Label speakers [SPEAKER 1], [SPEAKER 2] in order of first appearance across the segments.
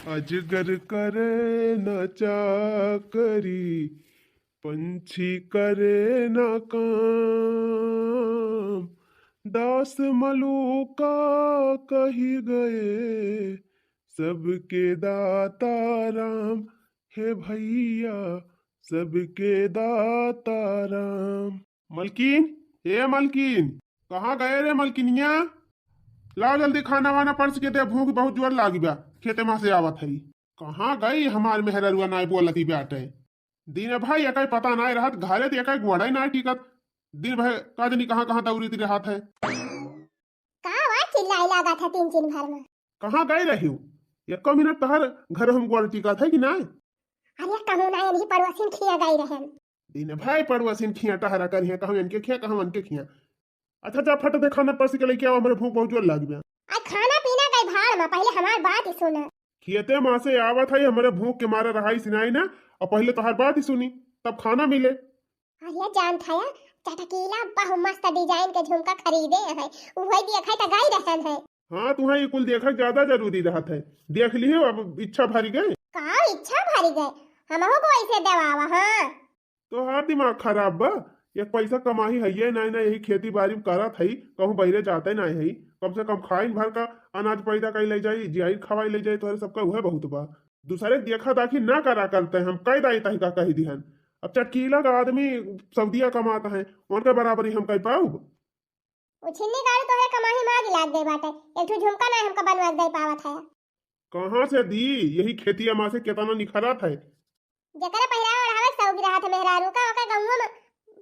[SPEAKER 1] अजगर करे न चाकरी, पंछी करे न काम। दास मलूका कही गए, सबके दाता राम। हे भैया, सबके दाता राम। मलकीन, हे मलकीन, कहाँ गए रे मलकिनिया? लाओ जल्दी खाना वाना परस के दे, भूख बहुत जोर लागी बा। खेते माँ से आवत है। कहाँ गई हमार मेहररुआ नाय बोलती बाटे। दिन भाई एक पता नाय रहत, घरे तो एक गोड़ा नाय टिकत। दिन भर काजनी कहाँ कहाँ दौड़ी रहत है।
[SPEAKER 2] कहाँ चिल्लाई लगा था तीन दिन भर में।
[SPEAKER 1] कहाँ गई रही हूँ? एक मिनट तहर घर हम गोड़ टिकत है कि नाय?
[SPEAKER 2] अरे कहूँ ना नहीं पड़ोसिन खिया गई रहन।
[SPEAKER 1] दिन भाई पड़ोसिन खिया टहरा कर कहूँ इनके खिया कहूँ उनके खिया। अच्छा जा फट दे खाना परस के लेके आओ, हमारे भूख बहुत जोर लागी बा।
[SPEAKER 2] आज खाना पीना गई भाड़ में, पहले हमार बात ही सुना।
[SPEAKER 1] खेते माँ से आवत है, हमारे भूख के मारे रहाई सिनाई ना, और पहले तोहर बात ही सुनी तब खाना मिले।
[SPEAKER 2] अरे जान था या चटकीला बहु मस्त डिजाइन के झुमका खरीदे है, वही देखै त गई रहन है।
[SPEAKER 1] हाँ तुम्हें ये कुल देखा ज्यादा जरूरी रहत है। देख ली अब इच्छा भरी गए।
[SPEAKER 2] का इच्छा भरी गए, हमहु को ऐसे देवावा। हाँ
[SPEAKER 1] तो हर दिमाग खराब बा। एक पैसा कमाही है ये नहीं ना, यही खेती बाड़ी में करत है, कहूँ बहरे जाते नहीं है। कम से कम खाइन भर का अनाज पैदा कर ले जाई, जियाई खवाई ले जाई, तो सबका वह बहुत बा। दूसरे देखा दाखी ना करा करते हैं, हम कई दाई तही का कही दिहन। अब चटकीला का आदमी सऊदिया कमाता है, उनके बराबरी हम कह पाऊ?
[SPEAKER 2] उछिन्नी गाड़ी तोहरे कमाही मार लाग गई बाटे, एक ठो झुमका ना हमका बनवा दे पावत है।
[SPEAKER 1] कहाँ से दी? यही खेती माँ से कितना निखरत है।
[SPEAKER 2] जकरे पहिरावा ओढ़ावे सौगी रहा था मेहरारू का, ओका गंगो में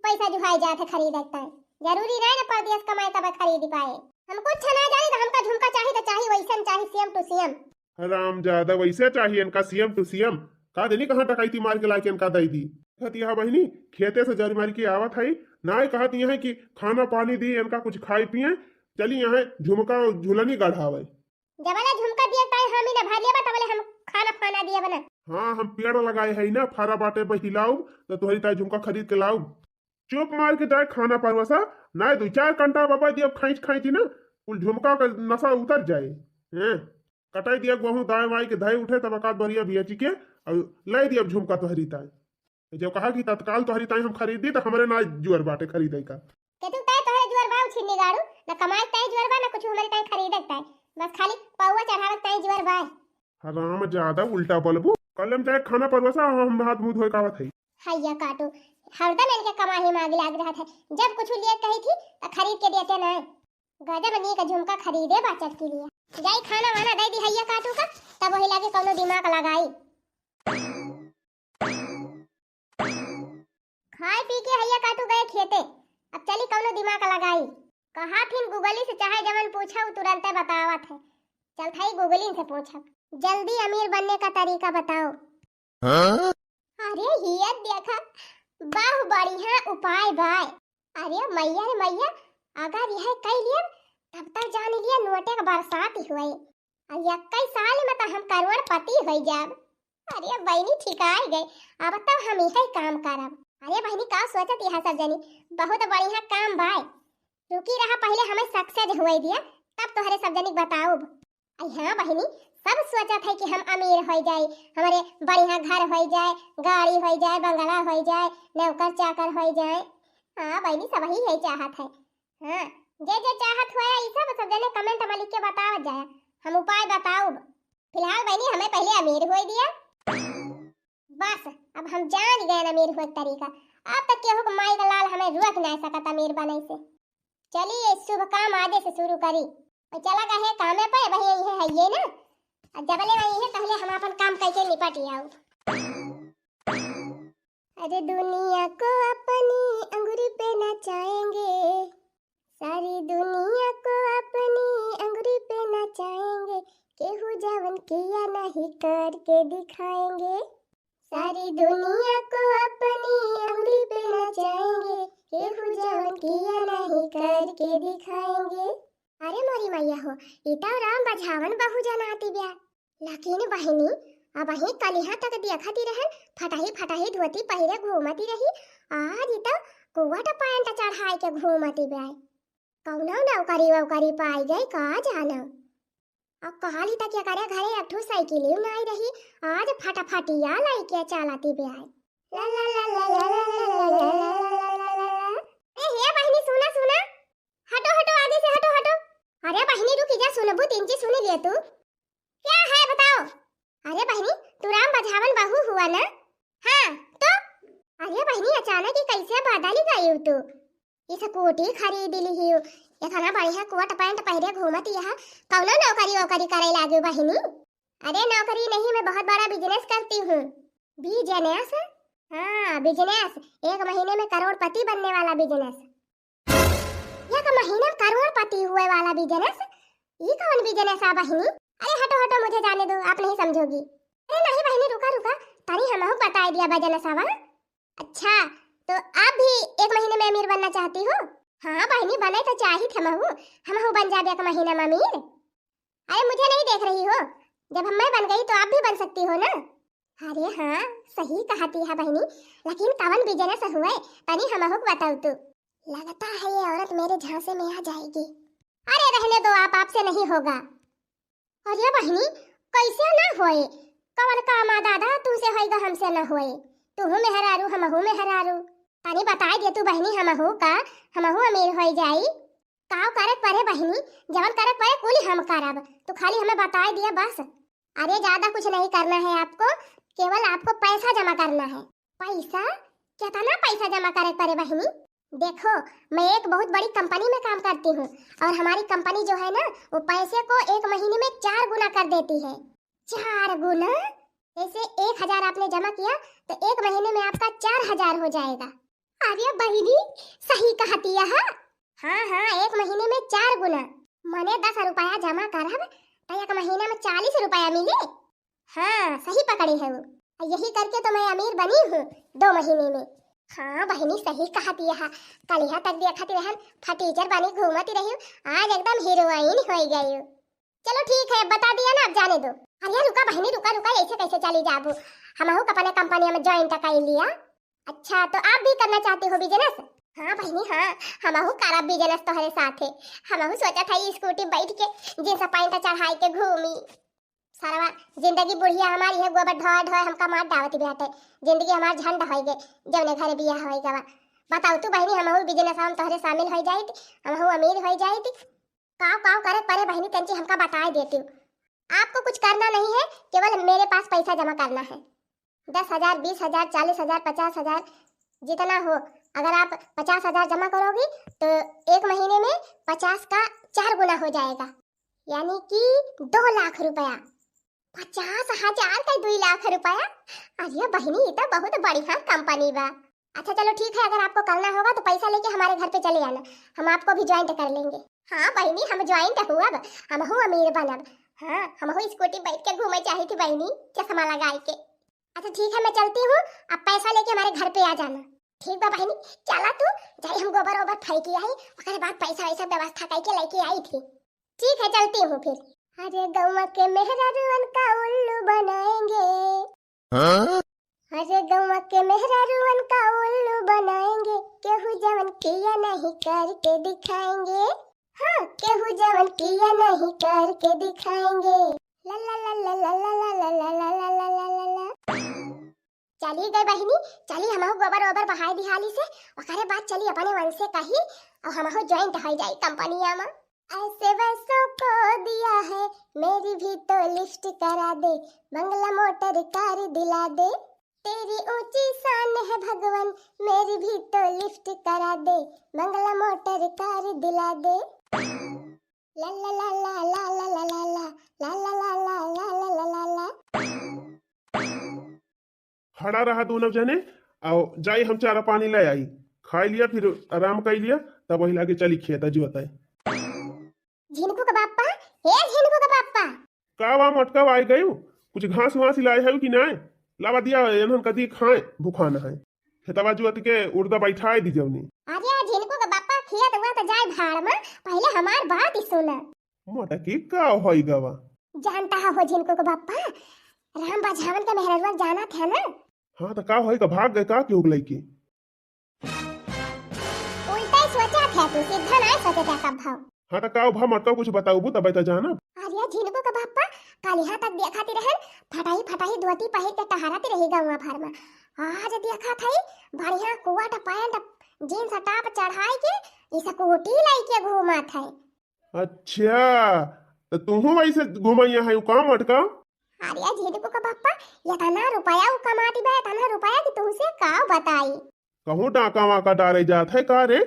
[SPEAKER 2] पैसा जुहाई जाते खरीदता है। जरूरी नहीं ना परदेश कमाए तब खरीद पाए। हम कुछ ना जाने तो हमका झुमका चाहिए तो चाहिए वैसन चाहिए, सीएम टू सीएम।
[SPEAKER 1] हराम ज्यादा वैसे चाहिए इनका सीएम टू सीएम। का देनी कहाँ टकाईती मार के लाके इनका दई दी। कहती है बहनी खेते से जरी मारी की आवत है ना, कहती है कि खाना पानी दी इनका कुछ खाई पिए, चली यहाँ झुमका झुलनी गढ़ावे।
[SPEAKER 2] जबला झुमका दिए ताई हम ही ना भर लेबा तबले हम खाना खाना दिए बना।
[SPEAKER 1] हाँ हम पेड़ लगाए है ना, फारा बाटे पे हिलाऊ तो तुम्हारी ताई झुमका खरीद के लाऊ। चुप मार के जाए खाना परवसा ना, 2-4 घंटा बाबा दिया खाई खाई थी ना, कुल झुमका का नशा उतर जाए। हैं कटाई दिया गेहूं दाएं वाई के धाई उठे तब अकाद बरिया बियाची के और लाई दिया झुमका तोहरी ताई। जब कहा कि तत्काल तोहरी ताई हम खरीदी तो हमारे ना जुअर बाटे खरीदे का।
[SPEAKER 2] के तू ताई तोहरे जुअर बाऊ छिन्नी गाड़ू ना, कमाई ताई जुअर बा ना कुछ हमारे ताई खरीदे ताई, बस खाली पौवा चढ़ावे ताई जुअर बा।
[SPEAKER 1] हराम ज्यादा उल्टा बोलबू। कलम जाए खाना परवसा हम हाथ मुंह धोए कावत है।
[SPEAKER 2] हैया काटू हरदम इनके कमाही मांग लाग रहा था, जब कुछ लिए कही थी तो खरीद के देते ना। गजब नी का झुमका खरीदे बाचट के लिए। जाई खाना वाना दे दी हैया काटू का, तब वही लागे कोनो दिमाग लगाई। खाए पी के हैया काटू गए खेते, अब चली कोनो दिमाग लगाई। कहा फिर गूगली से चाहे जवन पूछा तुरंत बतावत है। चल थाई गूगली से पूछा, जल्दी अमीर बनने का तरीका बताओ। हाँ? अरे हिया देखा बाहु बढ़िया उपाय बाय। अरे मैया रे मैया, अगर यह कई लिए तब तक जान लिया नोटे का बरसात ही हुए, और यक्कई साल में तो हम करोड़पति हो जाब। अरे बहनी ठिकाई गई, अब तो हम यही काम करब। अरे बहनी का सोचत यह सब जनी, बहुत बढ़िया काम बाय। रुकी रहा पहले हमें सक्सेस हुए दिया तब तोहरे सब जनी बताऊब। हाँ बहनी सब सोचत है कि हम अमीर हो जाए, हमारे बढ़िया घर हो जाए, गाड़ी हो जाए, बंगला हो जाए, नौकर चाकर हो जाए। हाँ बहनी सब ही यही चाहत है। हाँ जे चाहत हुआ ये सब जने कमेंट में लिख के बताओ जाए, हम उपाय बताओ। फिलहाल बहनी हमें पहले अमीर हो दिया, बस अब हम जान गए अमीर हो तरीका। अब तक केहू को माई का लाल हमें रोक नहीं सकता अमीर बने से। चलिए शुभ काम आगे से शुरू करी और चला गए कामे पे वही है ये ना, जबले वही है पहले हम अपन काम करके निपट आओ। अरे दुनिया को अपनी अंगुरी पे नचाएंगे, सारी दुनिया को अपनी अंगुरी पे नचाएंगे, केहू जवन किया नहीं करके दिखाएंगे। सारी दुनिया को अपनी अंगुरी पे नचाएंगे, केहू जवन किया नहीं करके दिखाएंगे। अरे मोरी मैया हो, इता राम बझावन बहु जनाती ब्या, लेकिन बहनी अब ही कलिहा तक देखती रहन फटाही फटाही धोती पहिरे घूमती रही, आज इता कुवाटा पैंट चढ़ाई के घूमती ब्या। कौनो नौकरी वौकरी पाई गई का जाना। अब कहाली तक क्या करे घरे एक ठो साइकिल ना आई रही आज फटाफटिया लाई के चलाती बे आए ला ला ला ला ला ला ला ला ला ला। ए हे बहनी सुना सुना हटो हटो आगे से हटो हटो। अरे बहनी रुक जा सुनबू तीन चीज सुन लिए तू क्या है बताओ। अरे बहनी तू राम बझावन बहू हुआ ना। हाँ तो अरे बहनी अचानक ही कैसे बदल गई हो तू। इस कोटी खरीद ली हो इतना बढ़िया कोट पैंट पहरे घूमती है कौन नौकरी वोकरी करे लागे बहनी। अरे नौकरी नहीं मैं बहुत बड़ा बिजनेस करती हूँ। बिजनेस? हाँ बिजनेस एक महीने में करोड़पति बनने वाला बिजनेस। एक महीने में करोड़पति हुए वाला बिजनेस ये कौन बिजनेस है बहनी। अरे हटो हटो मुझे जाने दो आप नहीं समझोगी। अरे नहीं बहनी रुका रुका तनी हमहू बता दिया बिजनेस आवा। अच्छा तो आप भी एक महीने में अमीर बनना चाहती हो। हाँ बहनी बने तो चाहिए हमहू बन जाबे एक महीना में अमीर। अरे मुझे नहीं देख रही हो जब मैं बन गई तो आप भी बन सकती हो ना। अरे हाँ सही कहती है बहनी लेकिन कवन बिजनेस हुए तनी हमहू बताओ तू। लगता है ये औरत मेरे झांसे में आ जाएगी। अरे रहने दो आप आपसे नहीं होगा। अरे बहनी कैसे ना होए कवन काम दादा तुमसे होएगा हमसे ना होए। तू मेहरारू हमहू मेहरारू तनी बताई दे तू बहनी हमहू का हमहू अमीर हो जाई। काव करक परे बहनी जवन करक परे कुल हम करब तो खाली हमें बताई दिया बस। अरे ज्यादा कुछ नहीं करना है आपको केवल आपको पैसा जमा करना है। पैसा? कितना पैसा जमा करे परे बहनी। देखो मैं एक बहुत बड़ी कंपनी में काम करती हूँ और हमारी कंपनी जो है ना वो पैसे को एक महीने में 4 गुना कर देती है। 4 गुना? जैसे 1000 आपने जमा किया तो एक महीने में आपका 4000 हो जाएगा। अरे बहनी सही कहती है। हाँ हाँ एक महीने में 4 गुना मने 10 रुपया जमा करब तो एक महीने में 40 रुपया मिले। हाँ सही पकड़ी है वो यही करके तो मैं अमीर बनी हूँ 2 महीने में। हाँ बहनी सही कहती है कल यहाँ तक देखती रहन फटीचर बनी घूमती रही आज एकदम हीरोइन हो गई। चलो ठीक है बता दिया ना अब जाने दो। अरे रुका बहनी रुका रुका ऐसे कैसे चली जाबू हमहू अपने कंपनी में ज्वाइन कर लिया। अच्छा तो आप भी करना चाहते हो बिजनेस। हाँ बहनी हाँ हमहू करब बिजनेस तोहरे साथे। हमहू सोचा था स्कूटी बैठ के जींस पैंट चढ़ाई के घूमी सारा जिंदगी बुढ़िया हमारी है गोबर ढोए ढोए हमका मार डावती बेटे जिंदगी हमार झंड हो गए जौने घरे बियाह हो गवा। बताओ तू बहनी हमहू बिजनेस हम तोहरे शामिल हो जाई हमहू अमीर हो जाई। काव काव करे परे बहनी तंची हमका बता देती हूँ। आपको कुछ करना नहीं है केवल मेरे पास पैसा जमा करना है 10,000 20,000 40,000 50,000 जितना हो। अगर आप 50,000 जमा करोगी तो एक महीने में 50 का 4 गुना हो जाएगा यानी कि 2 लाख रुपया। 50,000 का 2 लाख रुपया। अरे बहनी ये तो बहुत बढ़िया कंपनी बा। अच्छा चलो ठीक है अगर आपको करना होगा तो पैसा लेके हमारे घर पे चले आना हम आपको भी ज्वाइन कर लेंगे। हाँ बहनी हम ज्वाइन हुआ हमहू अमीर बनब। हाँ हमहू स्कूटी बैठ के घूमे चाहिए थी बहनी चश्मा लगाए के। अच्छा ठीक है मैं चलती हूँ अब पैसा लेके हमारे घर पे आ जाना। ठीक बा बहनी चला तू जाई हम गोबर ओबर फेंक आई उसके बाद पैसा वैसा व्यवस्था करके लेके आई थी। ठीक है चलती हूँ फिर। अरे गौवा के मेहरारूअन का उल्लू बनाएंगे। अरे गौवा के मेहरारूअन का उल्लू बनाएंगे केहू जवन किया नहीं करके दिखाएंगे। हाँ केहू जवन किया नहीं करके दिखाएंगे। ला ला ला ला ला ला ला ला ला ला ला ला ला ला। चली गई बहनी चली हमहू गोबर ओबर बहाई दिहाली से ओकरे बाद चली अपने वन से कही और हमहू ज्वाइन हो जाई कंपनिया में। ऐसे वैसों को दिया है मेरी भी तो लिफ्ट करा दे बंगला मोटर कार दिला दे तेरी ऊंची शान है भगवान मेरी भी तो लिफ्ट करा दे बंगला मोटर कार दिला दे। ला ला ला ला ला ला ला ला ला ला ला ला ला ला ला ला।
[SPEAKER 1] खड़ा रहा दोनों जने आओ जाई हम चारा पानी ले आई खाई लिया फिर आराम कर लिया तब वही लाके चली खेता जुआता है।
[SPEAKER 2] झिनकू का बाप्पा हे झिनकू का बाप्पा
[SPEAKER 1] का वा मटका आई गई कुछ घास वास लाए है कि नहीं लावा दिया एनहन कदी खाए भूखाना है खेतवा जुआत के उर्दा बैठाए दी जवनी।
[SPEAKER 2] अरे झिनकू का बाप्पा खेत हुआ तो जाए भाड़ में पहले हमार बात ही सुना।
[SPEAKER 1] मटकी का होई गवा
[SPEAKER 2] जानता है हो झिनकू का बाप्पा राम बाझावन का मेहरवा जाना था ना।
[SPEAKER 1] हाँ तो का होई का भाग गए का क्यों लईकी
[SPEAKER 2] उल्टा ही सोचा था तू सीधा नहीं सोचे था कब भाव।
[SPEAKER 1] हाँ तो का भा मटका कुछ बताऊ तब तो जाना।
[SPEAKER 2] अरे झिनको का बापा काल यहाँ तक देखा ती रहन फटाही फटाही धोती पहिर के टहराती रही गाँव भर में। आज देखा थई बढ़िया कोट पैंट जींस टॉप चढ़ाई के इस कोटी लाई के घूमा थे।
[SPEAKER 1] अच्छा तो तुम वैसे घुमैया है काम अटका।
[SPEAKER 2] अरे झिनको का बापा इतना रुपया उ कमाती बा इतना रुपया कि तुमसे का बताई।
[SPEAKER 1] कहूँ डाका वाका डाले जात है का रे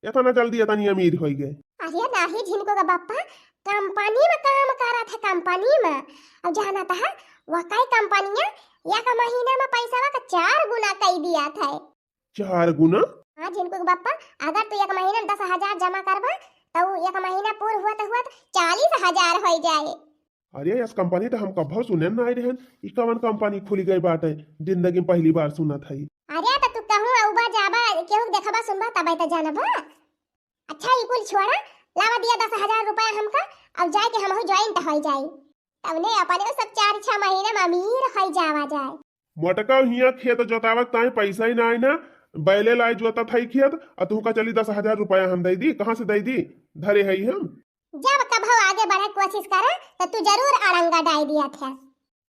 [SPEAKER 1] इतना जल्दी इतनी अमीर हो गए।
[SPEAKER 2] अरे नाही झिनको का बापा कंपनी में काम करा था कंपनी में अब जाना था वकाई कंपनियां एक महीना में पैसा का 4 गुना कर दिया था।
[SPEAKER 1] 4 गुना?
[SPEAKER 2] हाँ झिनको का बापा अगर तू एक महीना में 10,000 जमा करबा तो एक महीना पूरा हुआ तो 40,000 हो जाए।
[SPEAKER 1] अरे इस कंपनी तो हम कभी सुने ना आए रहन ई कवन कंपनी खुली गई बाटे जिंदगी में पहली बार सुना था।
[SPEAKER 2] अरे तो तू कहूं औबा जाबा केहू देखबा सुनबा तब तो जानबा। अच्छा ई कुल छोड़ा लावा दिया 10,000 रुपया हमका अब जाए के हमहु ज्वाइन हो जाई तबने अपने सब 4-6 महीने में अमीर हो जावा जाए।
[SPEAKER 1] मोटका हिया खेत जोतावत ताई पैसा ही ना आई ना बैले लाए जोता था खेत और तू का चली 10,000 रुपया हम दे दी कहाँ से दे दी धरे है हम।
[SPEAKER 2] जब कभो आगे बढ़े कोशिश करे तो तू जरूर अड़ंगा डाल दिया था।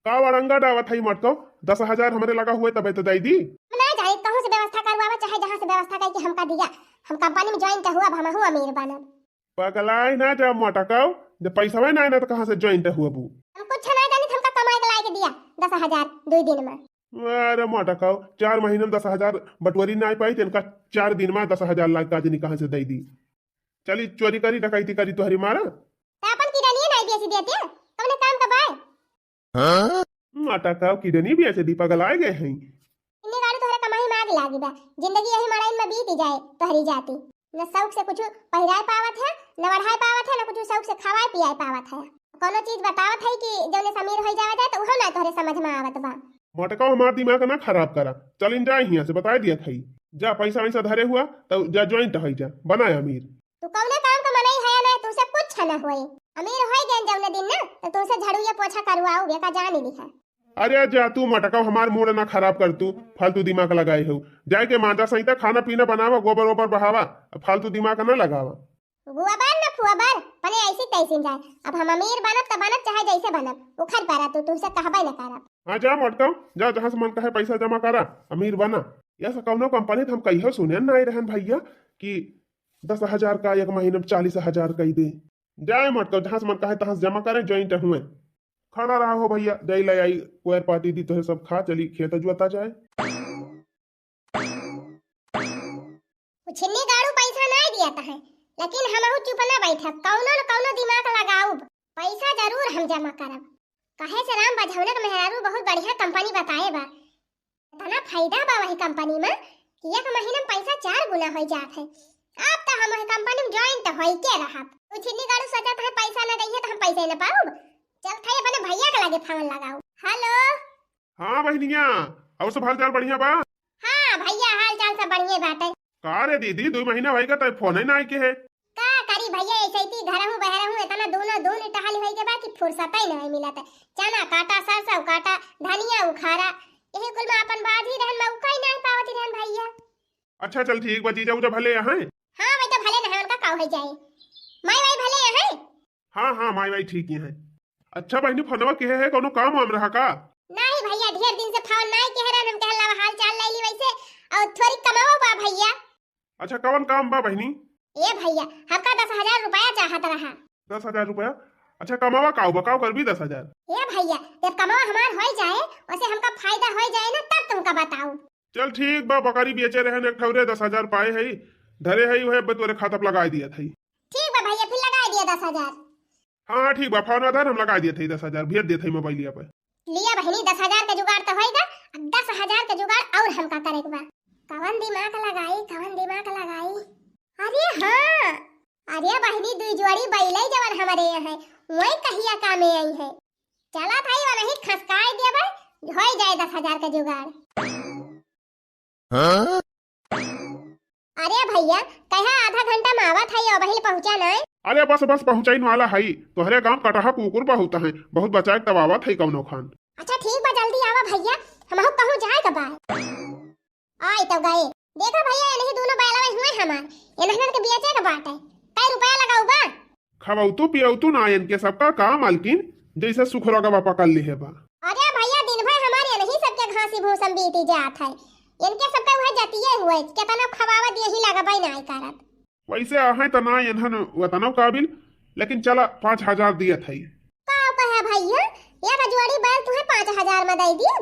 [SPEAKER 1] का अड़ंगा डावत है मटको 10,000 हमारे लगा हुए तबे तो दे दी।
[SPEAKER 2] ना जाए कहूं से व्यवस्था करवावा चाहे जहां से व्यवस्था करके हमका दिया हम कंपनी में ज्वाइन हुआ अब हमहु अमीर बनब।
[SPEAKER 1] पगलाई ना जा मोटकाओ जब पैसा में ना तो कहाँ से ज्वाइन हुआ बू।
[SPEAKER 2] हम कुछ ना जानी हमका कमाई के लाके दिया 10,000 2 दिन में।
[SPEAKER 1] अरे मोटकाओ 4 महीने में 10,000 बटवरी ना पाई इनका 4 दिन में 10,000 लाख का आदमी कहाँ से दे दी। चली चोरी करी डकैती करी तुहरी मारा
[SPEAKER 2] अपन की रानी नहीं बेच देते तुमने काम कबाए।
[SPEAKER 1] हां मोटकाओ की डनी भी ऐसे दीपक गलाए गए हैं
[SPEAKER 2] इन्ने गाड़ी तोहरे कमाई में आग लागी बा जिंदगी यही मड़ाई में बीत जाए तोहरी जाती न शौक से कुछ पहिराए पावत है न बढ़ाए पावत है न कुछ शौक से खवाए पियाए पावत है। कोनो चीज बतावत है कि जौने समीर हो जावे जाए तो उहो ना तोहरे समझ में आवत बा।
[SPEAKER 1] मोटका हमार दिमाग ना खराब करा चल इन जाए हिया से बता दिया था जा पैसा वैसा धरे हुआ तो जा ज्वाइंट हो जा बनाए अमीर।
[SPEAKER 2] तू कौने काम का मनई है ना तुसे कुछ न होए अमीर होई गए जौने दिन ना तो तुसे झाड़ू या पोछा करवाओ बेका जान ही लिखा।
[SPEAKER 1] अरे जा तू मटका हमार मूड ना खराब कर तू फालतू दिमाग लगाए हो जाए के मांजा सहिता खाना पीना बनावा गोबर ओबर बहावा फालतू दिमाग ना लगावा।
[SPEAKER 2] गुआबार ना फुआबार पने ऐसी तैसी जाए अब हम अमीर बनब त बनब चाहे जैसे बनब उखर पारा तू तुमसे कहबे न करब।
[SPEAKER 1] हाँ जा मटका जा जहाँ से मन कहे पैसा जमा करा अमीर बना ऐसा कौनो कंपनी हम कहियो सुने ना आए रहन भैया कि 10,000 का एक महीने में 40,000 कही दे जाए मटका जहाँ से मन कहे तहाँ से जमा करें ज्वाइंट हुए खड़ा रहा हो भैया जय ले आई कोयर पार्टी दी तो सब खा चली खेत जुआता जाए।
[SPEAKER 2] छिन्नी गाड़ू पैसा नहीं दिया है लेकिन हमहु चुप ना बैठा कौनो न कौनो दिमाग लगाऊ पैसा जरूर हम जमा करब। कहे से राम बझौनक मेहरारू बहुत बढ़िया कंपनी बताए बा इतना फायदा बा वही कंपनी में कि एक महीने में पैसा 4 गुना हो जात है। अब तो हम वही कंपनी में ज्वाइन तो होई के रहब। तू छिन्नी गाड़ू सोचत है पैसा ना दइए तो हम पैसा ना पाऊब चल थे अपने भैया के लगे फोन लगाओ। हेलो
[SPEAKER 1] हाँ बहनिया और सब हाल चाल बढ़िया बा।
[SPEAKER 2] हाँ भैया हाल चाल सब बढ़िया बाटे।
[SPEAKER 1] का रे दीदी 2 महीना भाई का तो फोन ही ना आई के है
[SPEAKER 2] का करी भैया ऐसे ही घर हूं बहरा हूं इतना दोनों टहल होई के बाकी फुर्सत ही नहीं मिलत है। चना काटा सरसों काटा धनिया उखाड़ा यही कुल में अपन बाजी रहन में उकाई नहीं पावती रहन भैया।
[SPEAKER 1] अच्छा चल ठीक बा जीजा उजा भले यहाँ।
[SPEAKER 2] हां भाई तो भले नहीं उनका काऊ हो जाए माई भाई भले यहाँ।
[SPEAKER 1] हाँ हाँ माई भाई ठीक ही है। अच्छा बहनी फोनवा के है कोनो काम वाम रहा का?
[SPEAKER 2] नहीं भैया ढेर दिन से फोन नहीं के रहन हम कहला हाल चाल ले ली वैसे और थोड़ी कमाओ बा भैया।
[SPEAKER 1] अच्छा कौन काम बा बहनी?
[SPEAKER 2] ए भैया हमका 10,000 रुपया चाहत रहा।
[SPEAKER 1] 10,000 रुपया? अच्छा कमावा काऊ बकाऊ कर भी 10,000।
[SPEAKER 2] ए भैया जब कमावा हमार हो जाए उसे हमका फायदा हो जाए ना तब तुमका बताओ।
[SPEAKER 1] चल ठीक बा बकरी बेचे रहन एक ठौरे 10,000 पाए है धरे है वह तोरे खाता पे लगा दिया थी।
[SPEAKER 2] ठीक बा भैया फिर लगा दिया 10,000।
[SPEAKER 1] हाँ ठीक बा फोन आधार हम लगा दिए थे 10,000 भेज देते मोबाइलिया पे।
[SPEAKER 2] लिया बहनी 10,000 का जुगाड़ तो होएगा 10,000 का जुगाड़ और हमका करेगा बा। कवन दिमाग लगाई। अरे हाँ अरे बहनी 2 जोड़ी बैले जवन हमारे यहाँ है वही कहिया कामे आई है चला था ही वही खसकाए दिया भाई हो जाए 10,000 का जुगाड़।
[SPEAKER 1] हाँ?
[SPEAKER 2] अरे भैया कहा आधा घंटा में आवा था ये वही पहुंचा नहीं।
[SPEAKER 1] अरे बस पहुंचाइन वाला है तोहरे गांव कटहा कुकुर बहुत है बहुत बचाए तब आवत है कौनो खान।
[SPEAKER 2] अच्छा ठीक बा जल्दी आवा भैया हमहु कहूं जाए का बा। आई तो गए देखो भैया ये नहीं दोनों बैलवा हुए हमार ये नहन के बेचे का बात है कै रुपया लगाऊ बा।
[SPEAKER 1] खवौतू पियौतू ना इनके सबका काम मालकिन जैसे सुखरोगा बापा कर ली है बा।
[SPEAKER 2] अरे भैया दिन भर हमारे नहीं सबके घासी भूसम बीती जात है, इनके सबका वह जतिये हुए केतना खवावत यही लगा भाई ना करत।
[SPEAKER 1] वैसे आहे तो ना इन्हन वतनों काबिल, लेकिन चला 5,000 दिया था।
[SPEAKER 2] का कहे भैया ये रजवाड़ी बैल तुम्हें 5,000 में दे दिया।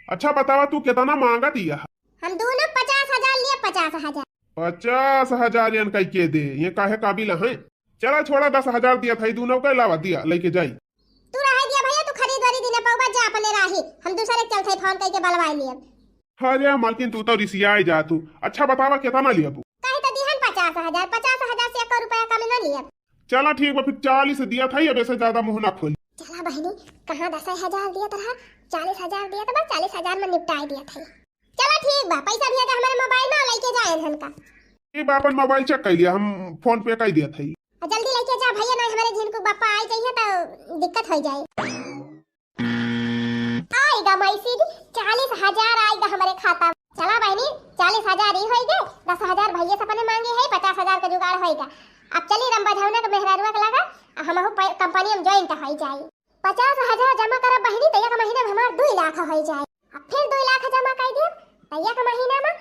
[SPEAKER 1] अच्छा बतावा तू कितना मांगा दिया?
[SPEAKER 2] हम दोनों 50,000 लिए 50,000।
[SPEAKER 1] 50,000 यन कह के दे ये काहे काबिल है। चला छोड़ा 10,000 दिया था दोनों का अलावा दिया लेके जाई।
[SPEAKER 2] तू रह दिया भैया तू खरीदारी दिने पौबा जा अपने राही, हम दूसरे चलते फोन करके बलवाई लिए।
[SPEAKER 1] अरे मालकिन तू तो रिसियाई जा तू। अच्छा बतावा कितना लिया तू?
[SPEAKER 2] कहे तो दिहन 50,000, 50,000 से 1 रुपया कम न लिए।
[SPEAKER 1] चला ठीक बा फिर 40 दिया था, अब ऐसे ज्यादा मुंह ना खोल।
[SPEAKER 2] चला बहनी कहाँ 10,000 दिया था, 40,000 दिया था, बस 40,000 में निपटाई दिया था। चला ठीक बा पैसा भेज दे हमारे मोबाइल में लेके जाए धन का।
[SPEAKER 1] ये बापन मोबाइल चेक कर लिया, हम फोन पे कर दिया था।
[SPEAKER 2] जल्दी लेके जा भैया ना हमारे जिनको बापा आई चाहिए तो दिक्कत हो जाए। आएगा मैसेज 40,000 आएगा हमारे खाता। चला बहनी 40,000 ही होएगा, 10,000 भैया से अपने मांगे है, 50,000 का जुगाड़ होएगा। अब चली रंबा झवना के मेहरारुआ के लगा हम कंपनी में ज्वाइन हो जाए। 50,000 जमा करा बहनी तो एक महीना में हमार 2 लाख हो जाए। अब फिर 2 लाख जमा कर दे तो एक महीना में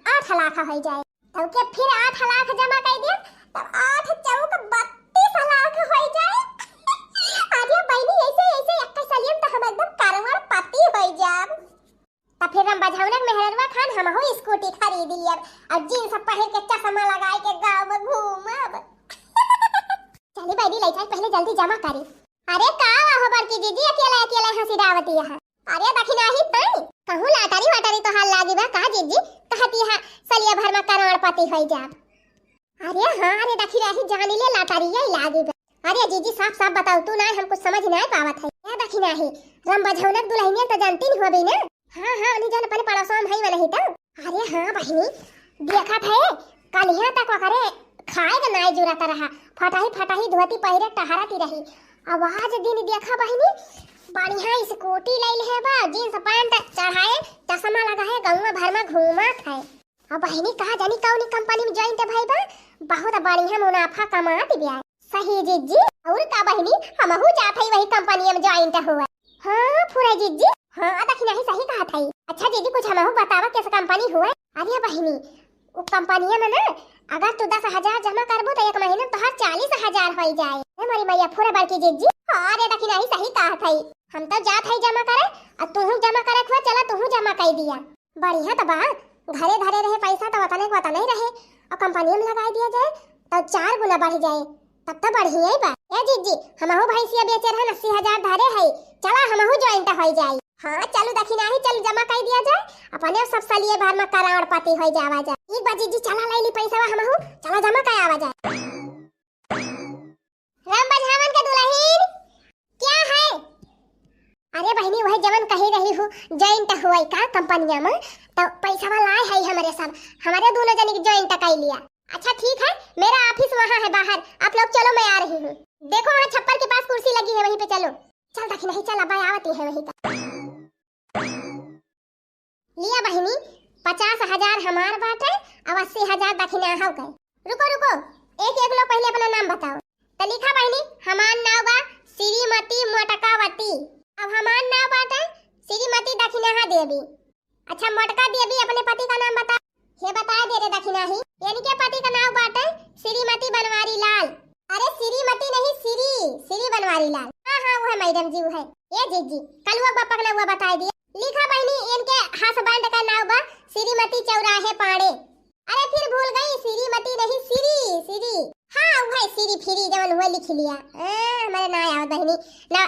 [SPEAKER 2] 8 लाख हो जाए। तब के फिर 8 लाख जमा कर दे तब 8 चौक 32 लाख हो जाए। अरे बहनी ऐसे ऐसे 21 सालियम तो हम एकदम कारवार पाती हो जाब। तब फिर हम बझौनक मेहरवा खान हम हो स्कूटी खरीद लिया और जींस पहन के चश्मा लगाए के गांव में घूमब। चली बहनी ले जाए पहले जल्दी जमा करी। अरे का हो बड़की दीदी अकेला अकेला हंसी डावती है। अरे दखिना ही तई कहूं लाटारी वाटारी तो हाल लागी बा का जीजी कहती है सलिया भर में करोड़पति हो जाब। अरे हां अरे दखिना ही जानी ले लाटारी ये लागी बा। अरे जीजी साफ साफ बताओ तू ना हमको समझ नहीं पावत है। क्या दखिना ही रंबा झौनक दुल्हनिया तो जानती नहीं होबी ना। हां हां नहीं जान अपने पड़ोसों में भाई नहीं तो। अरे हां बहनी देखा थे कल यहां तक करे खाए का नाई जुरा कर रहा फटाही धोती पहिरे टहराती रही। आवाज दिन देखा बहनी बढ़िया स्कूटी ले है बा, जींस पैंट चढ़ाए चश्मा लगाए गांव भर में घूमत है। अब बहनी कहा जानी कौन कंपनी में ज्वाइन ते भाई बा, बहुत बढ़िया मुनाफा कमाती बिया। सही जीजी और का बहनी हमहू जात है वही कंपनी में ज्वाइन ते हुआ। हां पूरा जीजी हां दखिना ही सही कहा था। अच्छा जीजी कुछ हमहू बतावा कैसे कंपनी हुआ। अरे बहनी वो कंपनी में ना अगर तू 10,000 जमा करबो तो एक महीने में तोहार 40,000 हो जाए। हमारी मैया फुरा बड़की जीजी अरे दखिना ही सही कहा था। हम तो जात है जमा करे और तू जमा करे खुआ चला तू जमा कर दिया। बढ़िया तो बा घरे धरे रहे पैसा तो वतने को वतने रहे और कंपनी में लगा दिया जाए तो 4 गुना बढ़ जाए तब तो बढ़िया ही बा। ए जीजी हमहू भैंसिया बेचे रहे 80,000 धरे है, चला हमहू ज्वाइन हो जाए। हां चलो दखिना ही चल जमा कर दिया जाए अपने सब सालिए भर में करोड़पति हो जावा जाए। एक बार जीजी चला ले ली पैसा हमहू चला जमा कर आवा जाए। राम बझावन के दुल्हन क्या है? अरे बहनी वही जवन कही रही हूँ ज्वाइन तो हुआ का कंपनिया में तो पैसा वाला है हमारे सब हमारे दोनों जन ज्वाइन तो कर लिया। अच्छा ठीक है मेरा ऑफिस वहाँ है बाहर, आप लोग चलो मैं आ रही हूँ। देखो वहाँ छप्पर के पास कुर्सी लगी है वहीं पे चलो। चल दखी नहीं चल अब आवती है वहीं का। लिया बहनी 50,000 हमार बाटे अब 80,000 दखिना हो गए। रुको रुको एक एक लोग पहले अपना नाम बताओ। तो लिखा बहनी हमार नाम बा श्रीमती मोटकावती। अब हमार नाम बाटे श्रीमती दखिना देवी। अच्छा मोटका देवी अपने पति का नाम बता। ये बता दे रे दखिना ही यानी के पति का नाम बाटे श्रीमती बनवारी लाल। अरे श्रीमती नहीं श्री बनवारी लाल। हां हां वो है मैडम जी वो है। ये जीजी कल वो पापा का नाम बता दिया। लिखा बहनी इनके हस्बैंड का नाम बा श्रीमती चौराहे पाड़े। अरे फिर भूल गई श्रीमती नहीं श्री। हां वो है श्री फ्री जवन हुआ लिख लिया। हमारे ना याद बहनी ना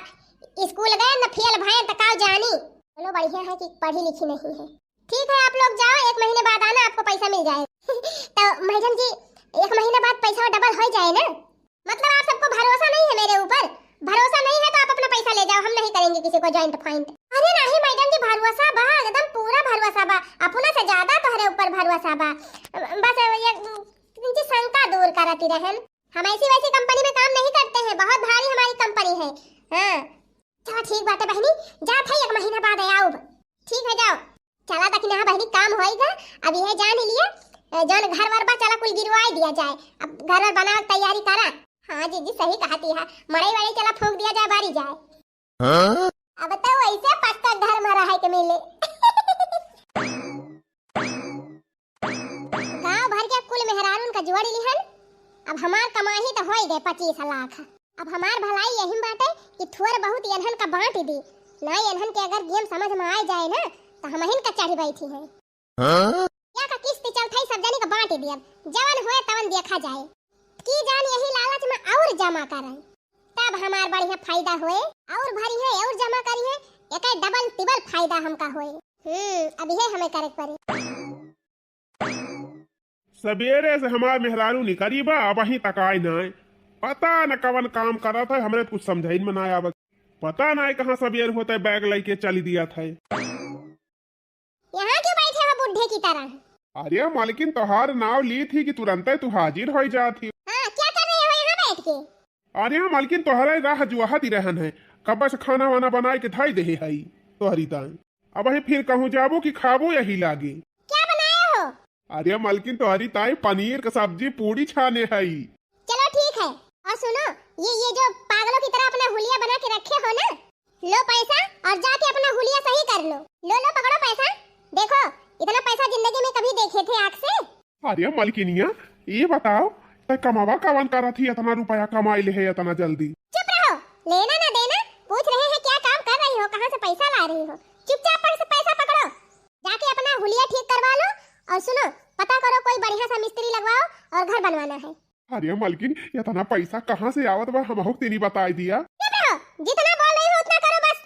[SPEAKER 2] स्कूल गए ना फेल भाई तो का जानी। चलो बढ़िया है कि पढ़ी लिखी नहीं है। ठीक है आप लोग जाओ 1 महीने बाद आना आपको पैसा मिल जाएगा। तो मैडम जी 1 महीने बाद पैसा डबल हो जाए ना? मतलब आप सबको भरोसा नहीं है मेरे ऊपर? भरोसा नहीं है तो आप अपना पैसा ले जाओ, हम नहीं करेंगे किसी को जॉइंट फाइंड। अरे नहीं मैडम जी भरोसा बा एकदम पूरा भरोसा बा, अपना से ज्यादा तोहरे ऊपर भरोसा बा। बस ये शंका दूर करती रहन। हम ऐसी वैसी कंपनी में काम नहीं करते हैं, बहुत भारी हमारी कंपनी है। हां चलो ठीक बात है बहनी जा था 1 महीना बाद आओ। ठीक है जाओ। चला तक ना बहनी काम होएगा अब यह जान लिया जन घर वर बा चला कुल गिरवाई दिया जाए। अब घर वर बना तैयारी करा। हाँ जीजी सही कहती है, मड़ई वाली चला फूंक दिया जाए बारी जाए। अब तो वैसे पक्का घर में रहे के मिले। गांव भर के कुल मेहरारून का जोड़ी लिहन, अब हमार कमाही तो हो गए 25 लाख। अब हमार भलाई यही बाटे कि थोड़ बहुत यनहन का बांट दी, ना यनहन के अगर गेम समझ में आ जाए ना तो हम हिन का चढ़ी बैठी है। या का किस्त चौथाई सब जानी का बांट दिया, जवन होए तवन देखा जाए की जान यही लालच में और जमा करे, तब हमार बढ़िया फायदा होए और भरी है और जमा करी है, एक डबल टिबल फायदा हमका होए। अब ये हमें करे पड़े।
[SPEAKER 1] सवेरे से हमार मेहरारू निकरी बा, अब वहीं तक आई नहीं। पता न कवन काम करा था, हमरे कुछ समझाइन में ना आवत। पता नहीं कहाँ सवेर होते बैग लेके चली दिया था।
[SPEAKER 2] यहाँ क्यों बैठे हो बुढ़े की तरह?
[SPEAKER 1] अरे मालकिन तोहार नाव ली थी कि तुरंत तू हाजिर हो जाती।
[SPEAKER 2] हाँ, क्या कर रहे हो यहाँ बैठ के?
[SPEAKER 1] अरे मालकिन तोहरे राह जुआहत ही रहन है, कब से खाना वाना बनाए के धाई दे है तोहरी दाई। अब वही फिर कहूँ जाबो कि खाबो यही लागे।
[SPEAKER 2] क्या बनाए हो?
[SPEAKER 1] अरे मालकिन तोहरी ताई पनीर का सब्जी पूरी छाने है।
[SPEAKER 2] चलो ठीक है, और सुनो ये जो पागलों की तरह अपना हुलिया बना के रखे हो ना, लो पैसा और जाके अपना हुलिया सही कर लो। लो पकड़ो पैसा। देखो इतना पैसा जिंदगी में कभी देखे थे आँख से?
[SPEAKER 1] अरे मालकिनिया ये बताओ तो कमावा कवन करा थी, इतना रुपया कमाई ले है इतना जल्दी?
[SPEAKER 2] चुप रहो, लेना ना देना पूछ रहे हैं, क्या काम कर रही हो, कहाँ से पैसा ला रही हो? चुपचाप पैसा पकड़ो, जाके अपना हुलिया ठीक करवा लो। और सुनो पता करो कोई बढ़िया सा मिस्त्री लगवाओ और घर बनवाना है।
[SPEAKER 1] अरे मालकिन इतना पैसा कहाँ से आवत बा, हम तेरी बता दिया।
[SPEAKER 2] जितना बोल रही हो उतना करो, बस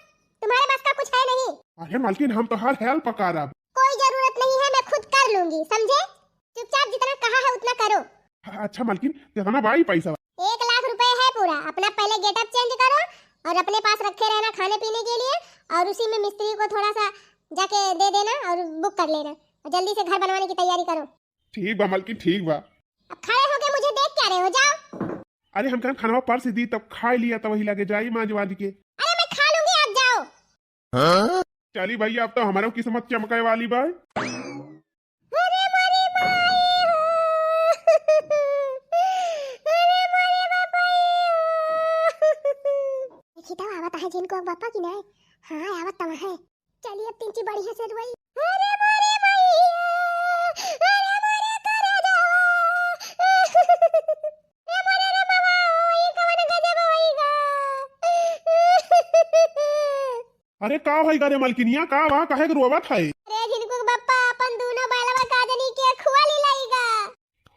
[SPEAKER 2] तुम्हारे बस का कुछ है नहीं।
[SPEAKER 1] अरे मालकिन हम तो हर हेल्प कर, अब
[SPEAKER 2] कोई जरूरत नहीं है, मैं खुद कर लूंगी, समझे? चुपचाप जितना कहा है उतना करो।
[SPEAKER 1] अच्छा मालकिन कितना भाई पैसा?
[SPEAKER 2] 1 लाख रुपए है पूरा। अपना पहले गेटअप चेंज करो और अपने पास रखे रहना खाने पीने के लिए, और उसी में मिस्त्री को थोड़ा सा जाके दे देना और बुक कर लेना, और जल्दी से घर बनवाने की तैयारी करो।
[SPEAKER 1] ठीक बा मालकिन ठीक बा।
[SPEAKER 2] अब खड़े होके मुझे देख क्या रहे हो, जाओ।
[SPEAKER 1] अरे हम कहाँ खाना पर से दी तब खा लिया, तब वही लगे जाई मांझवाली के।
[SPEAKER 2] अरे मैं खा लूंगी, आप जाओ।
[SPEAKER 1] चली भैया अब तो हमारा किस्मत चमके वाली बा।
[SPEAKER 2] अरे मारी माई हो, अरे मारी बापाई हो। देखी तो आवत है जिनको बापा की नहीं। हाँ आवत तब है। चलिए अब तीन ची बढ़िया से रुई। अरे मारी माई हो, अरे मारी करे जाओ, अरे मारी रे मामा ये कवन गजब होईगा।
[SPEAKER 1] अरे का भाई करे मालकिनिया का वहाँ कहे के रोवत है?
[SPEAKER 2] अरे जिनको बापा अपन दोनों बालवा काजनी के खुआली लाईगा।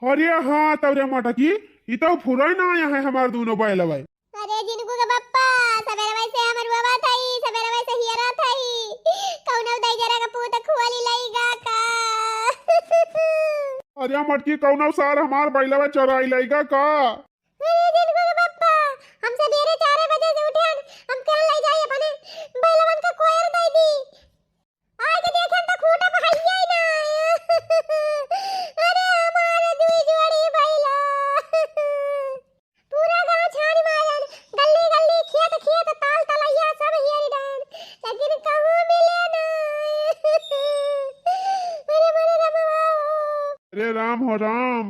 [SPEAKER 1] अरे हाँ तब रे मटकी ये तो फुराई ना आया है हमार दोनों बैलवा।
[SPEAKER 2] अरे जिनको के बापा सवेरे वैसे हमर बाबा थाई, सवेरे वैसे हियरा थाई, कौनो दाई जरा का पूत खुआली लाईगा का।
[SPEAKER 1] अरे मटकी कौनो सार हमार बैलवा चराई लाएगा का?
[SPEAKER 2] अरे जिनको के बापा हम सवेरे 4 बजे से उठेन, हम कहां ले जाई अपने बैलवन का कोयर दई दी, आज देखन तो खूटा बहाइया ही ना। अरे हमारे दुई जोड़ी बैला पूरा गांव छानी मारन, गली गली खेत खेत ताल तलैया सब हियरी डान, लेकिन कहूं मिले ना। अरे मेरे रमवा।
[SPEAKER 1] अरे राम हो राम,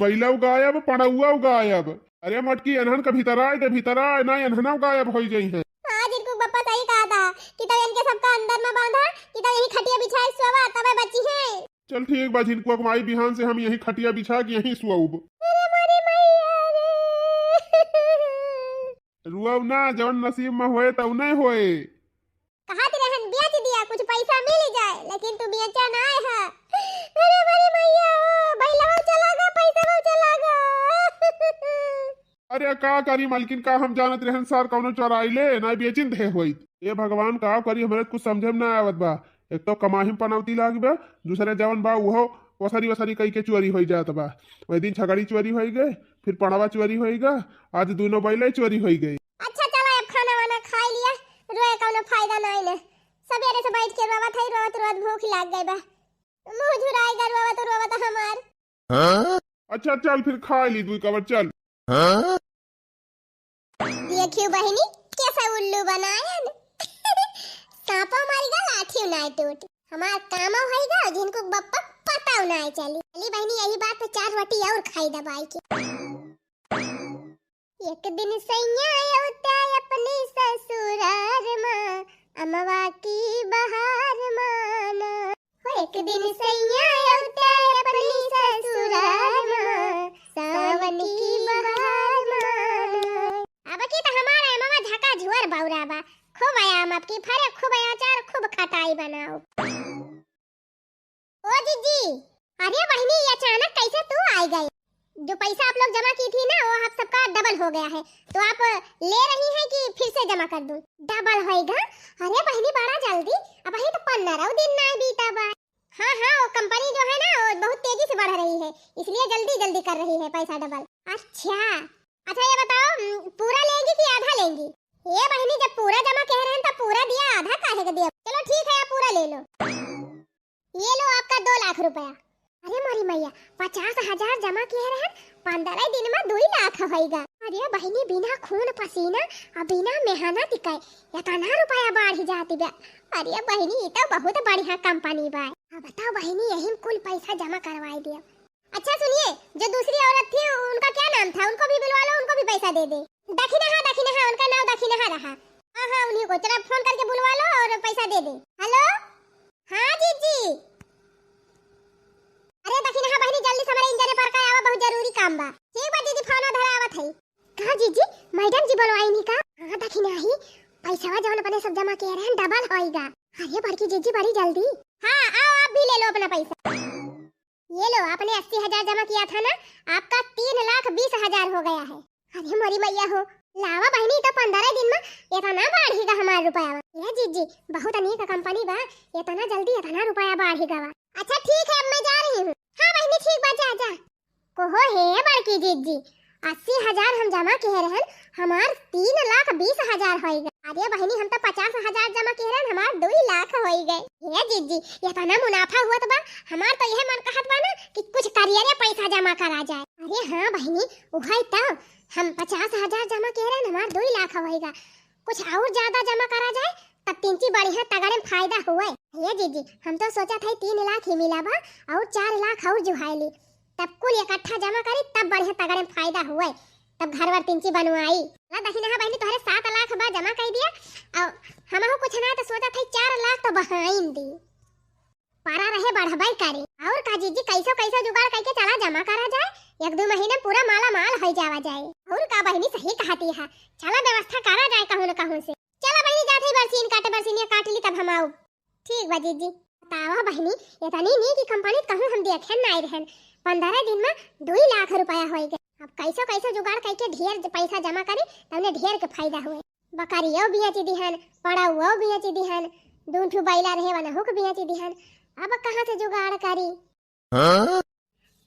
[SPEAKER 1] बैला गायब पड़ौआ गायब। अरे मटकी अनहन का भीतर आए ना अनहना गायब हो गई है।
[SPEAKER 2] आज इनको पापा सही कहा था कि तो इनके सबका अंदर में बांधा कि तो यही खटिया बिछाए सोवा तबे बची है।
[SPEAKER 1] चल ठीक बा, जिनको कमाई बिहान से हम यही खटिया बिछा के यही सुआऊब।
[SPEAKER 2] अरे मोरी मैया रे।
[SPEAKER 1] रुआव ना, जौन नसीब में होए तब नहीं होए।
[SPEAKER 2] कहा ती रहन बेच दिया कुछ पैसा मिल जाए, लेकिन तू बेचा ना है। अरे मोरी मैया बैला चला गया, पैसा चला गया।
[SPEAKER 1] अरे का करी मालकिन का हम जानत रहन सार कौनो चराई ले ना बेचिन थे होई। ये भगवान का करी हमरे कुछ समझे में ना आवत बा। एक तो कमाही पनौती लाग बा, दूसरे जवन बा वो वसरी कई के चोरी हो जात बा। वही दिन छगड़ी चोरी हो गए, फिर पड़वा चोरी हो गया, आज दोनों बैले चोरी हो गई।
[SPEAKER 2] अच्छा चलो अब खाना वाना खा लिया, रोए कौनो फायदा नहीं ले। सवेरे से बैठ के रोवत है, रोवत भूख लाग गई बा, मुंह झुराएगा रोवत हमार।
[SPEAKER 1] अच्छा चल फिर खा ली दुई कवर चल।
[SPEAKER 2] देखियो बहनी कैसा उल्लू बनाया न। सांपो मारेगा लाठी उनाए टूट, हमार कामो होएगा जिनको बप्पा पता उनाए चली। चली बहनी यही बात पे 4 रोटी और खाई दबाई के। एक दिन सैया औता अपने ससुरार माँ, अमवा की बहार माना। एक दिन सैया औता अपने ससुरार माँ, सावन की बहार माना। अब की तो हमारा अमवा झका झुअर बौरा बा, खूब आयाम आपकी फरे, खूब अचार, खूब खटाई बनाओ। ओ जीजी, अरे बहनी अचानक कैसे तू आ गई? जो पैसा आप लोग जमा की थी ना वो आप सबका डबल हो गया है, तो आप ले रही हैं कि फिर से जमा कर दूं? डबल होएगा? अरे बहनी बड़ा जल्दी, अब ही तो 15 दिन ना बीता बा। हाँ हाँ, वो कंपनी जो है ना वो बहुत तेजी से बढ़ रही है, इसलिए जल्दी जल्दी कर रही है पैसा डबल। अच्छा अच्छा, ये बताओ पूरा लेंगी कि आधा लेंगी? ये बहनी जब पूरा जमा कह रहे हैं तो पूरा दिया, आधा काहे का दिया? चलो ठीक है, आप पूरा ले लो। ये लो आपका 2 लाख रुपया। अरे मारी मैया, 50,000 जमा किए रहे, 15 दिन में 2 लाख होएगा। अरे बहनी बिना खून पसीना और बिना मेहनत के इतना रुपया बढ़ जाती बा। अरे बहनी ये तो बहुत बढ़िया कंपनी बा। अब बताओ बहनी यही कुल पैसा जमा करवाई दिया। अच्छा सुनिए, जो दूसरी औरत थी उनका क्या नाम था? उनको भी बुलवा लो, उनको भी पैसा दे दे। दखिना हाँ, उनका नाम दखिना रहा। हाँ हाँ, उन्हीं को चलो फोन करके बुलवा लो और पैसा दे दे। हेलो हाँ जीजी, अरे दखिना हाँ बहनी जल्दी से हमारे इंजन पर का आवा, बहुत जरूरी काम बा। ठीक बा जीजी, फोन धरा आवत है। कहां जीजी? मैडम जी बोलवाई नी का? हां दखिना ही पैसा जवन अपने सब जमा किए रहे डबल होएगा। अरे बड़की जीजी बड़ी जल्दी। हां आओ, आप भी ले लो अपना पैसा। ये लो, आपने 80,000 जमा किया था ना, आपका 3,20,000 हो गया है। अरे मोरी मैया हो, लावा बहनी तो 15 दिन में इतना बढ़ेगा हमारा रुपया। ये जीजी बहुत अनेक कंपनी बा, इतना जल्दी इतना रुपया बढ़ेगा। अच्छा ठीक है, अब मैं जा रही हूँ। हाँ बहनी ठीक बा, जा जा। कोहो हे बड़की जीजी, 80,000 हम जमा किए रहन, हमार 3,20,000 होएगा। अरे बहनी हम तो 50,000 जमा किए रहन, हमार 2 लाख होई गए। ये जीजी इतना मुनाफा हुआ तो बा, हमार तो यह मन कहत बा ना कि कुछ करियर पैसा जमा करा जाए। अरे हाँ बहनी, उहाई तो हम 50,000 जमा किए रहन, हमार 2 लाख होएगा। कुछ और ज्यादा जमा करा जाए तब तीनची बढ़िया तगड़े में फायदा हुए। ये जीजी हम तो सोचा था 3 लाख ही मिला बा और 4 लाख और जुहाईली, तब कुल इकट्ठा जमा करी तब बढ़िया तगड़े में फायदा हुए, तब घर वर तीनची बनवाई। ना दखिना हाँ बहनी तोहरे 7 लाख बा जमा कर दिया, और हमहु कुछ ना तो सोचा था 4 लाख तो बहाइन दी, पारा रहे बढ़ाई करी। और का जीजी कैसो कैसो जुगाड़ करके चला जमा करा जाए, 1-2 महीने पूरा माला माल हो जावा जाए। और का बहनी सही कहती है, चला व्यवस्था करा जाए कहूं न कहूं से। चला बहनी जाते बरसीन काटे, बरसीनिया काट ली तब हम आओ। ठीक बा जीजी। बतावा बहनी इतनी नी की कंपनी कहूं हम देखे ना रहन, 15 दिन में 2 लाख रुपया हो गए। अब कैसो कैसो जुगाड़ करके ढेर पैसा जमा करे तबने ढेर के फायदा हुए। बकरियो बियाची दिहन, पड़ाउओ बियाची दिहन, 2 बैला रहे वाला हुक बियाची दिहन। अब कहां से जुगाड़ करी?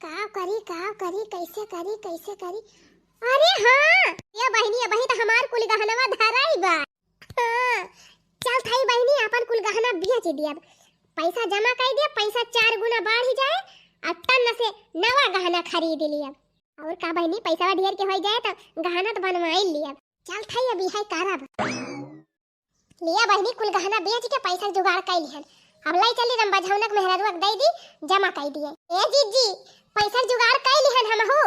[SPEAKER 2] का करी कैसे करी? अरे हाँ ये बहनी अबही तो हमार कुल गहनवा धराई बा। हाँ, चल थाई बहनी अपन कुल गहना बेच दिया, पैसा जमा कर दिया, पैसा 4 गुना बढ़ जाए, अब टन से नवा गहना खरीद लिया। और का बहनी पैसा ढेर के हो जाए तो गहना तो बनवाई लिया। चल थाई अभी है करब लिया बहनी, कुल गहना बेच के पैसा जुगाड़ कर लिहन। अब लाई चली रंबा झौनक मेहरारुआ दे दी, जमा कर दिए। ए जीजी पैसा जुगाड़ कर लिहन हम हो,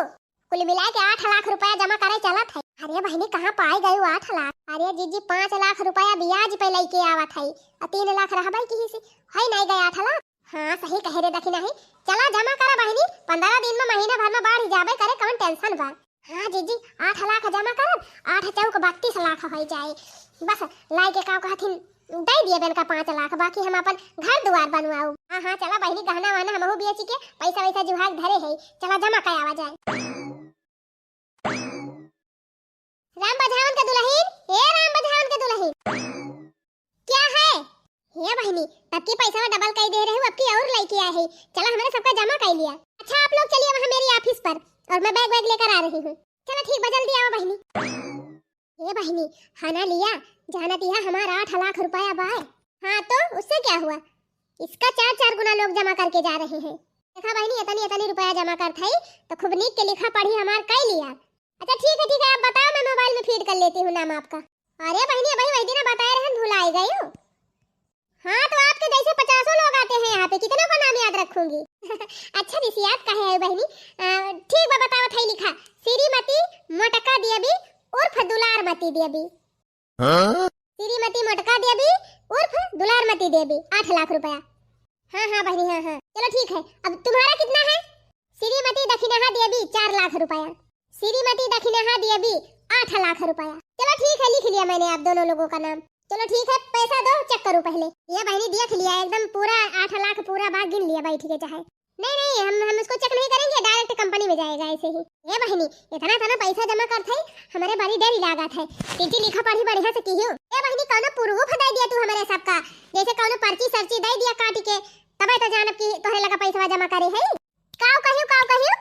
[SPEAKER 2] कुल मिला के 8 लाख रुपया जमा करे चलत है। अरे बहनी कहां पाए गए 8 लाख? अरे जीजी 5 लाख रुपया ब्याज पे लेके आवत है, और 3 लाख रहबई की से है नहीं गए 8 लाख। हां सही कह रे दखिना है, चला जमा करा बहनी, 15 दिन में महीना भर में बढ़ जाबे करे, कौन टेंशन बा। हां जीजी 8 लाख जमा करब, 8 चौक 32 लाख हो जाए। बस लाई के का कहथिन दे दिए बेन का 5 लाख, बाकी हम अपन घर द्वार बनवाऊ। हां हां चला बहनी गहना वाना हमहु बेच के पैसा वैसा जुहाग धरे है, चला जमा कर आवा जाए। राम बझावन के दुल्हन, ए राम बझावन के दुल्हन क्या है? हे बहनी तब की पैसा डबल कर दे रहे हो, अब की और लेके आए है, चला हमने सबका जमा कर लिया। अच्छा आप लोग चलिए वहां मेरी ऑफिस पर, और मैं बैग लेकर आ रही हूं। चलो ठीक बा, जल्दी आओ बहनी। ये बहनी खाना लिया, जाना दिया हमारा 8 लाख रुपया बाय। हाँ तो उससे क्या हुआ, इसका 4 गुना लोग जमा करके जा रहे हैं। देखा बहनी इतनी रुपया जमा कर थाई तो खूब नीक के लिखा पढ़ी हमार कर लिया। अच्छा ठीक है आप बताओ, मैं मोबाइल में फीड कर लेती हूँ नाम आपका। अरे बहनी भाई वही दिन बताए रहे, भुला गई हो। हाँ तो आपके जैसे 50 लोग आते हैं यहाँ पे, कितनों का नाम याद रखूंगी। अच्छा ऋषियात का है बहनी, ठीक बा बताओ थाई लिखा, श्रीमती मोटका देवी उर्फ दुलारमती देवी। श्रीमती मोटका देवी उर्फ दुलारमती देवी 8 लाख रुपया। हाँ हाँ बहनी हाँ हाँ चलो ठीक है। अब तुम्हारा कितना है? श्रीमती दक्षिणा देवी 4 लाख रुपया। श्रीमती दक्षिणा देवी 8 लाख रुपया। चलो ठीक है लिख लिया मैंने आप दोनों लोगों का नाम। चलो ठीक है पैसा दो चेक करो पहले। ये बहनी देख लिया एकदम पूरा 8 लाख पूरा भाग गिन लिया भाई ठीक है चाहे। नहीं हम उसको चेक नहीं करेंगे डायरेक्ट कंपनी में जाएगा ऐसे ही। ये बहनी इतना पैसा जमा करते हमारे बड़ी देरी लागत है। टीटी लिखा पढ़ी बढ़िया से की हो। ये बहनी कौनो प्रूफ दे दिया तू हमारे सबका जैसे कौनो पर्ची सर्ची दे दिया काट के तबे तो जानब की तोहरे लगा पैसा जमा करे है। काऊ कहियो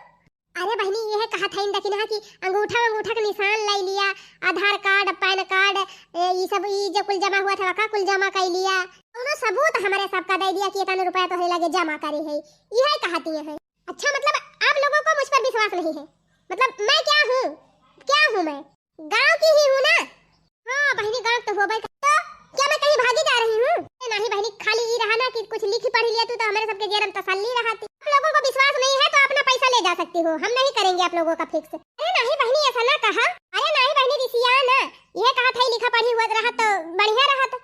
[SPEAKER 2] अरे बहनी ये कहा था इन दखिना की अंगूठा का निशान लाई लिया आधार कार्ड पैन कार्ड ये सब ये जो कुल जमा हुआ था का कुल जमा कर लिया दोनों सबूत हमारे सबका दे दिया कि इतना रुपया तो लगे जमा करे है। यह कहती है। अच्छा मतलब आप लोगों को मुझ पर विश्वास नहीं है? मतलब मैं क्या हूँ मैं गांव की ही हूँ ना? हाँ बहनी गांव तो हो भाई। तो क्या मैं कहीं भागी जा रही हूँ? नहीं बहनी खाली ये रहा ना कि कुछ लिखी पढ़ी लिया तू तो हमारे सबके जेरम तसल्ली रहती। आप लोगों को विश्वास नहीं है तो अपना पैसा ले जा सकती हो हम नहीं करेंगे आप लोगों का फिक्स। अरे नहीं बहनी ऐसा ना कहा। अरे नहीं बहनी रिसिया ना यह कहा था लिखा पढ़ी हुआ रहा तो बढ़िया रहा। तो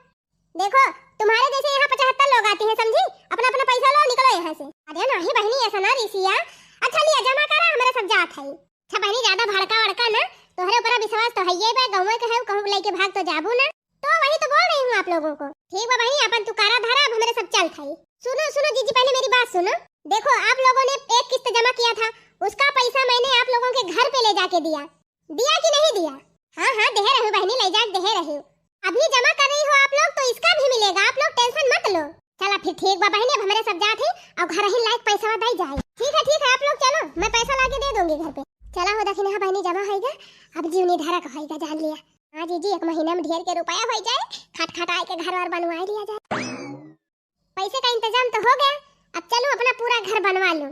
[SPEAKER 2] देखो तुम्हारे जैसे यहाँ 75 लोग आते हैं समझी अपना अपना पैसा लो निकलो यहाँ से। अरे नहीं बहनी ऐसा ना रिसिया। अच्छा लिया जमा करा हमारे सब जात है। अच्छा बहनी ज्यादा भड़का वड़का ना तोहरे ऊपर विश्वास तो है ये बे गांव के है कहूं लेके भाग तो जाबू ना। तो वही तो बोल रही हूँ आप लोगों को। ठीक है बहनी अपन तुकारा धारा अब हमारे सब चल थाई। सुनो जीजी पहले मेरी बात सुनो। देखो आप लोगों ने एक किस्त जमा किया था उसका पैसा मैंने आप लोगों के घर पे ले जाके दिया कि नहीं दिया? हाँ दे रही बहनी ले जा दे रही। अभी जमा कर रही हो आप लोग तो इसका भी मिलेगा आप लोग टेंशन मत लो। चला फिर ठीक बा बहनी अब हमारे सब जात है और घर ही लायक पैसा दे जाए। ठीक है आप लोग चलो मैं पैसा लाके दे दूंगी घर पे। चला हो दखिना बहनी जमा होएगा अब जीवनी धारा का होएगा जान लिया। हाँ जीजी 1 महीना में ढेर के रुपया हो जाए खट आए के घर और बनवा लिया जाए। पैसे का इंतजाम तो हो गया अब चलो अपना पूरा घर बनवा लो।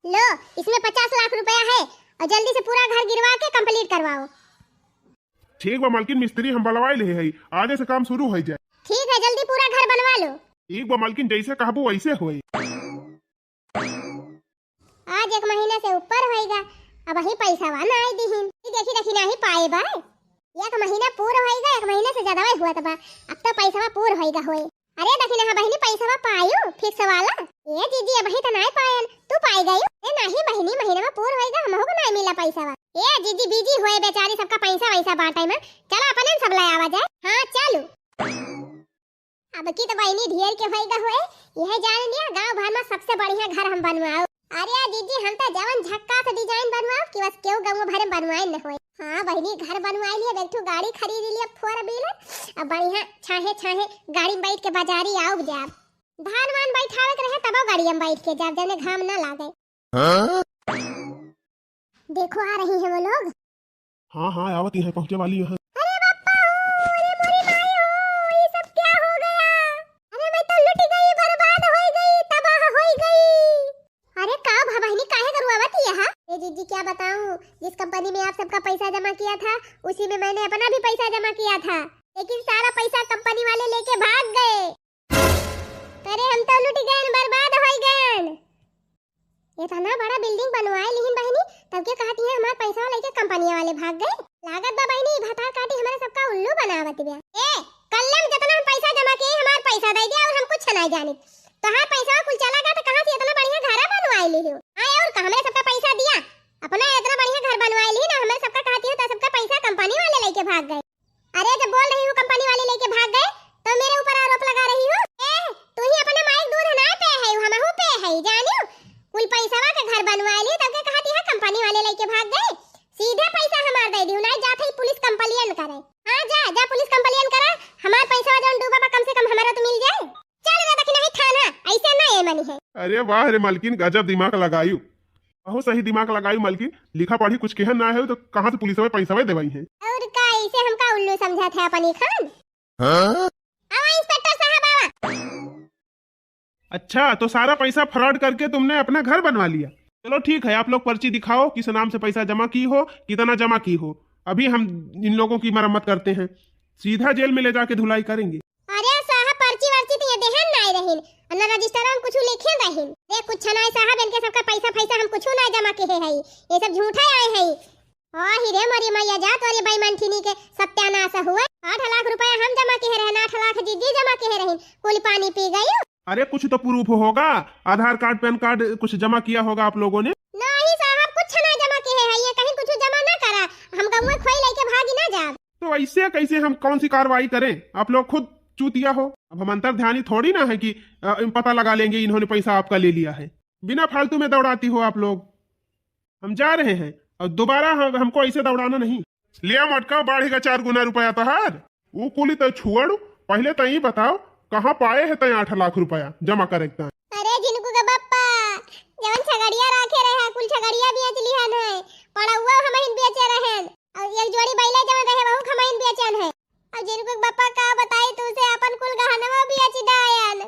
[SPEAKER 2] लो इसमें 50 लाख रुपया है और जल्दी से पूरा घर गिरवा के कंप्लीट करवाओ।
[SPEAKER 1] ठीक बा मालकिन मिस्त्री हम बुलवाए ले है आजे से काम शुरू हो जाए।
[SPEAKER 2] ठीक है जल्दी पूरा घर बनवा लो।
[SPEAKER 1] ठीक बा मालकिन जैसे कहबो वैसे होई।
[SPEAKER 2] आज 1 महीने से ऊपर होएगा अब ही पैसा वा ना आई दीहिन देखी नहीं पाए बा। 1 महीना पूरा होएगा 1 महीने से ज्यादा हुआ तबा अब तो पैसा पूरा होएगा होए। अरे दखिना बहनी पैसा पायो फिक्स वाला। ए जीजी अभी तो नहीं पायन तू पाई गई? ए नहीं बहनी महीना में पूरा होएगा हमहु को नहीं मिला पैसा वा। ए जीजी बीजी होए बेचारी सबका पैसा वैसा बांटे में चला अपन सब ले आवा जाए। हां चलो अब की तो बहनी ढेर के होएगा होए यह जान लिया गांव भर में सबसे बढ़िया घर हम बनवाओ। अरे जीजी हम तो जवन झक्का से डिजाइन बनवाओ कि बस केहू गांव भर में बनवाए न होए। हाँ बहनी घर बनवाई लिया बैठू गाड़ी खरीद लिया 4 व्हीलर अब बढ़िया छाहे गाड़ी में बैठ के बाजारी आओ जाब धान वान बैठावे के रहे तब गाड़ी में बैठ के जाब जने घाम ना लागे। देखो आ रही है वो लोग।
[SPEAKER 1] हाँ आवत है पहुंचे वाली है।
[SPEAKER 2] अरे बाप्पा अरे मोरी माई हो ये सब क्या हो गया? अरे मैं तो लुट गई बर्बाद हो गई तबाह हो गई। अरे का बहनी काहे करवावत यहां? ए जीजी क्या बताऊं जिस कंपनी में आप सबका पैसा जमा किया था उसी में मैंने अपना भी पैसा जमा किया था लेकिन सारा पैसा कंपनी वाले लेके भाग गए। अरे हम तो लुट गए बर्बाद हो गए। इतना बड़ा बिल्डिंग बनवाए लेकिन बहनी तब क्या कहती है हमारा पैसा लेके कंपनी वाले भाग गए। लागत बा बहनी भाता काटी हमारे सबका उल्लू बनावत बे। ए कल्ले में जितना हम पैसा जमा किए हमारा पैसा दे दिया और हम कुछ नहीं जाने तो हाँ पैसा कुल चला गया तो कहां से इतना बढ़िया घर बनवाए ली हो? हां और हमारे सबका पैसा दिया अपना इतना बढ़िया घर बनवाए ली ना हमारे सबका कहती हो तो सबका पैसा कंपनी वाले लेके भाग गए। अरे जब बोल रही हूँ कंपनी वाले लेके भाग गए तो मेरे ऊपर आरोप लगा रही हो। ए तू ही अपने माइक दूध ना पे है हमहु पे है जानियो कुल पैसा का घर बनवाए ली तब के कहती है कंपनी वाले लेके भाग गए। सीधे पैसा हमार दे दियो नहीं जाते ही पुलिस कंप्लेन करे। हां जा पुलिस कंप्लेन करा हमार पैसा जौन डूबा बा कम से कम हमारा तो मिल जाए। चल रे दखिना ही थाना ऐसे ना ये मनी है।
[SPEAKER 1] अरे वाह रे मालकिन गजब दिमाग लगायू बहुत सही दिमाग लगायू मालकिन लिखा पढ़ी कुछ कहन ना है तो कहां से पुलिस में पैसा देवाई है।
[SPEAKER 2] और का इसे हमका उल्लू समझा था अपनी खान। हां आवा इंस्पेक्टर साहब आवा।
[SPEAKER 1] अच्छा तो सारा पैसा फ्रॉड करके तुमने अपना घर बनवा लिया। चलो ठीक है आप लोग पर्ची दिखाओ किस नाम से पैसा जमा की हो कितना जमा की हो अभी हम इन लोगों की मरम्मत करते हैं सीधा जेल में ले जाके धुलाई करेंगे।
[SPEAKER 2] अरे साहब पर्ची वर्ची तो ये देहन नहीं रहिन अन्ना रजिस्टर में कुछ लिखे रहिन रे कुछ नहीं साहब इनके सबका पैसा हम कुछ नहीं जमा के है ये सब झूठा आए है हिरे मरी मैया जा तोरी बेईमान ठीनी के सत्यानाश हुए। 8 लाख रुपया हम जमा किए रहे, 8 लाख दीदी जमा किए रही, कुल पानी पी गई।
[SPEAKER 1] अरे कुछ तो प्रूफ होगा, आधार कार्ड पैन कार्ड कुछ जमा किया होगा आप लोगों ने।
[SPEAKER 2] नहीं साहब कुछ ना जमा किए है, ये कहीं कुछ जमा ना करा, हम गौवा खोई लेके भागी ना जा।
[SPEAKER 1] तो ऐसे कैसे हम कौन सी कार्रवाई करें, आप लोग खुद चूतिया हो। अब हम अंतर्ध्यानी थोड़ी ना है कि पता लगा लेंगे इन्होंने पैसा आपका ले लिया है। बिना फालतू में दौड़ाती हो आप लोग। हम जा रहे हैं और दोबारा हमको ऐसे दौड़ाना नहीं। लिया मटका बढ़ेगा 4 गुना रुपया तहार। वो कुली तो छुअड़, पहले तो ही बताओ कहाँ पाए है तय 8 लाख रुपया जमा करे।
[SPEAKER 2] अरे जिनको का बप्पा जवन छगड़िया राखे रहे, कुल छगड़िया बेच लिहन है, पड़ा हुआ हमहिन बेचे रहन, और एक जोड़ी बैला जवन रहे वहु हमहिन बेचन है। और जिनको बप्पा का बताई तू से अपन कुल गहनवा बेच दायन।